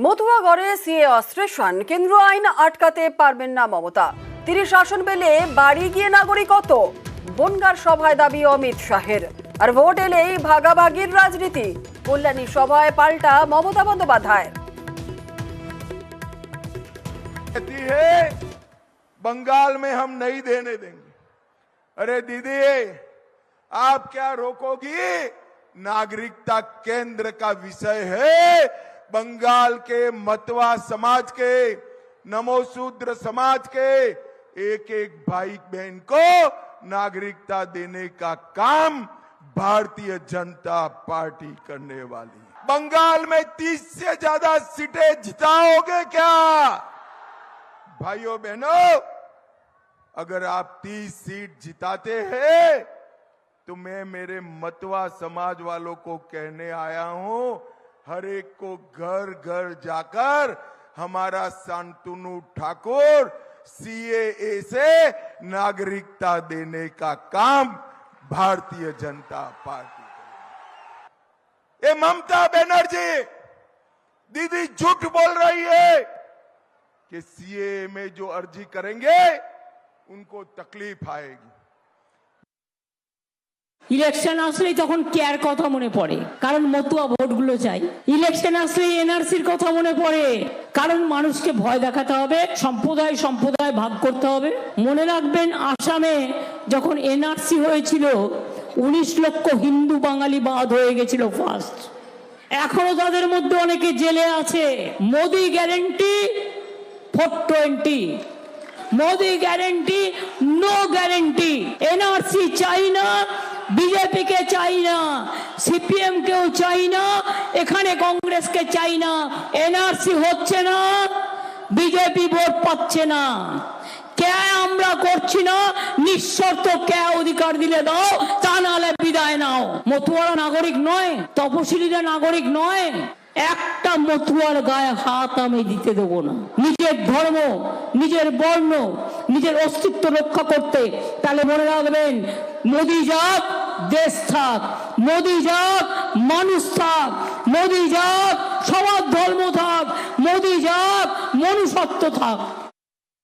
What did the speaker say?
মতুয়াগড়ে CA অস্ত্রেশন, কেন্দ্র আইন আটকাতে পারবেন না মমতা। তিনি শাসন পেলে বাড়ি গিয়ে নাগরিকত্ব। বনগাঁর সভায় দাবি অমিত শাহের। আর ভোট এলেই ভাগাভাগির রাজনীতি। কল্যাণী সভায় পাল্টা মমতা বন্দ্যোপাধ্যায়। कहती है बंगाल में हम नहीं देने देंगे। अरे दीदी, आप क्या रोकोगी? नागरिकता केंद्र का विषय है। बंगाल के मतवा समाज के, नमोशूद्र समाज के एक एक भाई बहन को नागरिकता देने का काम भारतीय जनता पार्टी करने वाली है। बंगाल में 30 से ज्यादा सीटें जिताओगे क्या? भाइयों बहनों, अगर आप 30 सीट जिताते हैं तो मैं मेरे मतवा समाज वालों को कहने आया हूं, हर एक को घर घर जाकर हमारा शांतनु ठाकुर सीएए से नागरिकता देने का काम भारतीय जनता पार्टी करेगी। ये ममता बनर्जी दीदी झूठ बोल रही है कि सीएए में जो अर्जी करेंगे उनको तकलीफ आएगी। ইলেকশন আসলেই তখন কেয়ার কথা মনে পড়ে, কারণ মতুয়া ভোটগুলো চাই। ইলেকশন আসলেই এনআরসির কথা মনে পড়ে, কারণ মানুষকে ভয় দেখাতে হবে, সম্প্রদায় সম্প্রদায় ভাগ করতে হবে। মনে রাখবেন, আসামে যখন এনআরসি হয়েছিল 19 লক্ষ হিন্দু বাঙালি বাদ হয়ে গেছিল ফার্স্ট। এখনো তাদের মধ্যে অনেকে জেলে আছে। Modi guarantee 420, Modi guarantee no guarantee. NRC চাই না, বিজেপি কে চাই না, সিপিএম কেও চাই না, এখানে কংগ্রেসকে চাই না। এনআরসি হচ্ছে না, বিজেপি ভোট পাচ্ছে না। কে আমরা করছি না, নিঃশর্ত কে অধিকার দিলে দাও, তা নাহলে বিদায় নাও। মতুয়ারা নাগরিক নয়, তপশিলীরা নাগরিক নয়। একটা মতুয়ার গায়ে হাত আমি দিতে দেবো না। নিজের ধর্ম, নিজের বর্ণ, নিজের অস্তিত্ব রক্ষা করতে। তাহলে মনে রাখবেন, মোদি যাক দেশ থাক, মোদি যাক মানুষ থাক, মোদি যাক সবার ধর্ম থাক, মোদি যাক মনুষ্যত্ব থাক।